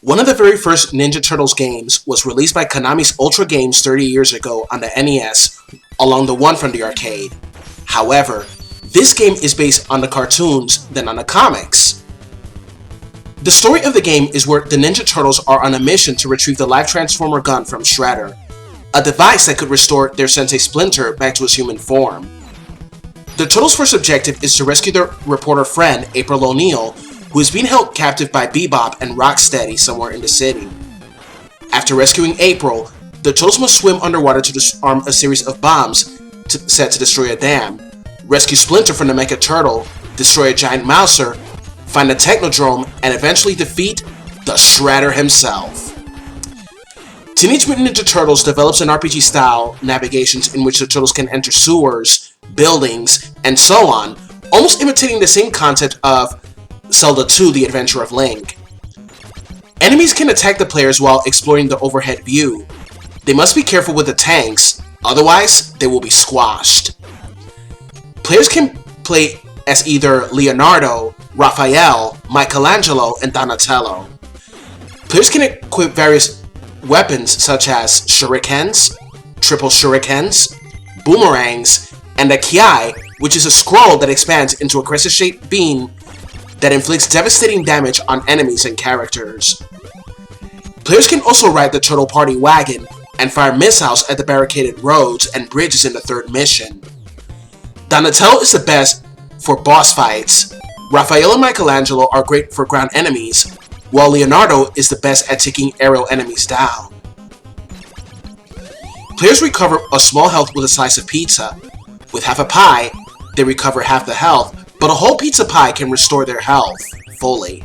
One of the very first Ninja Turtles games was released by Konami's Ultra Games 30 years ago on the NES, along the one from the arcade. However, this game is based on the cartoons than on the comics. The story of the game is where the Ninja Turtles are on a mission to retrieve the Life Transformer gun from Shredder, a device that could restore their Sensei Splinter back to his human form. The Turtles' first objective is to rescue their reporter friend, April O'Neil, who is being held captive by Bebop and Rocksteady somewhere in the city. After rescuing April, the Turtles must swim underwater to disarm a series of bombs set to destroy a dam, rescue Splinter from the Mecha Turtle, destroy a giant mouser, find a Technodrome, and eventually defeat the Shredder himself. Teenage Mutant Ninja Turtles develops an RPG-style navigations in which the Turtles can enter sewers, buildings, and so on, almost imitating the same concept of Zelda 2: The Adventure of Link. Enemies can attack the players while exploring the overhead view. They must be careful with the tanks, otherwise they will be squashed. Players can play as either Leonardo, Raphael, Michelangelo, and Donatello. Players can equip various weapons such as shurikens, triple shurikens, boomerangs, and a kiai, which is a scroll that expands into a crescent-shaped beam that inflicts devastating damage on enemies and characters. Players can also ride the Turtle Party wagon and fire missiles at the barricaded roads and bridges in the third mission. Donatello is the best for boss fights. Raphael and Michelangelo are great for ground enemies, while Leonardo is the best at taking aerial enemies down. Players recover a small health with a slice of pizza. With half a pie, they recover half the health, but a whole pizza pie can restore their health fully.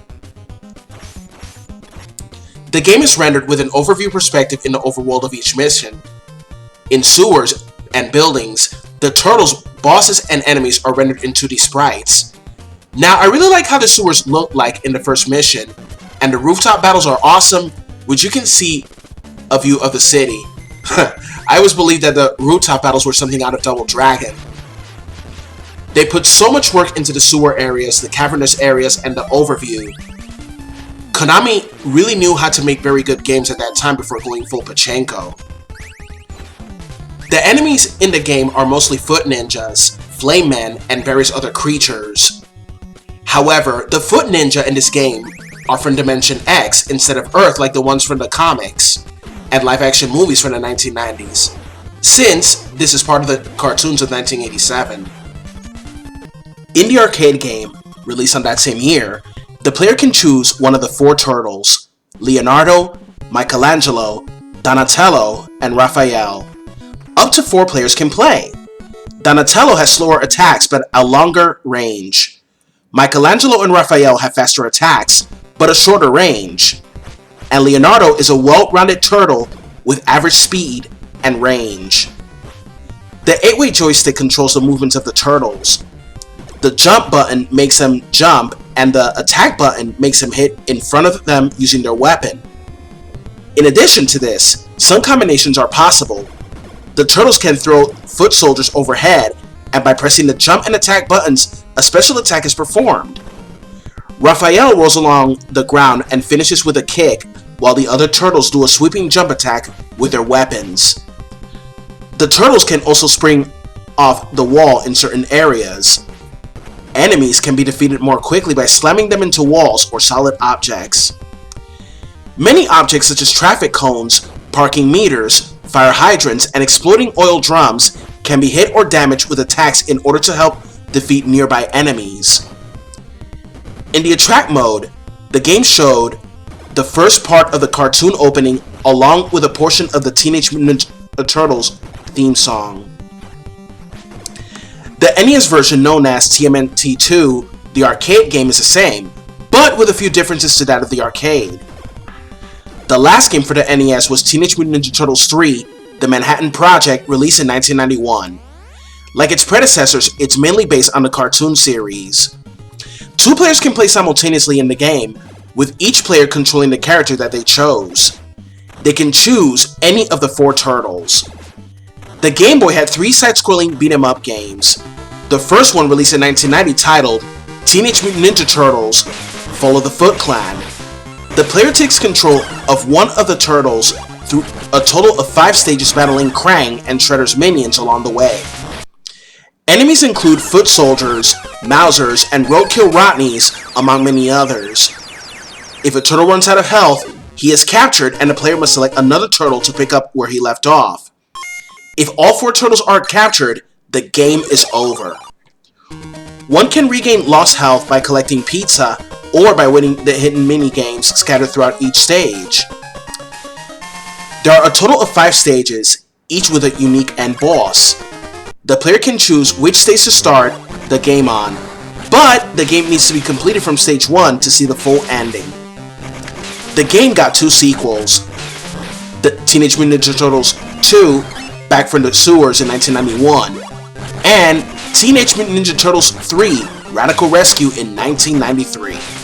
The game is rendered with an overview perspective in the overworld of each mission. In sewers and buildings, the Turtles, bosses, and enemies are rendered in 2D sprites. Now, I really like how the sewers look like in the first mission, and the rooftop battles are awesome, which you can see a view of the city. I always believed that the rooftop battles were something out of Double Dragon. They put so much work into the sewer areas, the cavernous areas, and the overview. Konami really knew how to make very good games at that time before going full pachinko. The enemies in the game are mostly foot ninjas, flame men, and various other creatures. However, the foot ninja in this game are from Dimension X instead of Earth like the ones from the comics and live-action movies from the 1990s, since this is part of the cartoons of 1987. In the arcade game, released on that same year, the player can choose one of the 4 turtles: Leonardo, Michelangelo, Donatello, and Raphael. Up to 4 players can play. Donatello has slower attacks but a longer range. Michelangelo and Raphael have faster attacks but a shorter range. And Leonardo is a well-rounded turtle with average speed and range. The 8-way joystick controls the movements of the turtles. The jump button makes them jump, and the attack button makes them hit in front of them using their weapon. In addition to this, some combinations are possible. The turtles can throw foot soldiers overhead, and by pressing the jump and attack buttons, a special attack is performed. Raphael rolls along the ground and finishes with a kick, while the other turtles do a sweeping jump attack with their weapons. The turtles can also spring off the wall in certain areas. Enemies can be defeated more quickly by slamming them into walls or solid objects. Many objects such as traffic cones, parking meters, fire hydrants, and exploding oil drums can be hit or damaged with attacks in order to help defeat nearby enemies. In the attract mode, the game showed the first part of the cartoon opening along with a portion of the Teenage Mutant Ninja Turtles theme song. The NES version, known as TMNT 2, the arcade game, is the same, but with a few differences to that of the arcade. The last game for the NES was Teenage Mutant Ninja Turtles 3, The Manhattan Project, released in 1991. Like its predecessors, it's mainly based on the cartoon series. 2 players can play simultaneously in the game, with each player controlling the character that they chose. They can choose any of the 4 turtles. The Game Boy had 3 side-scrolling beat-em-up games. The first one, released in 1990, titled Teenage Mutant Ninja Turtles: Fall of the Foot Clan. The player takes control of one of the turtles through a total of 5 stages, battling Krang and Shredder's minions along the way. Enemies include foot soldiers, Mousers, and roadkill Rodneys, among many others. If a turtle runs out of health, he is captured and the player must select another turtle to pick up where he left off. If all 4 turtles are captured, the game is over. One can regain lost health by collecting pizza or by winning the hidden mini-games scattered throughout each stage. There are a total of 5 stages, each with a unique end boss. The player can choose which stage to start the game on, but the game needs to be completed from stage 1 to see the full ending. The game got 2 sequels, the Teenage Mutant Ninja Turtles 2, Back from the Sewers in 1991, and Teenage Mutant Ninja Turtles 3, Radical Rescue in 1993.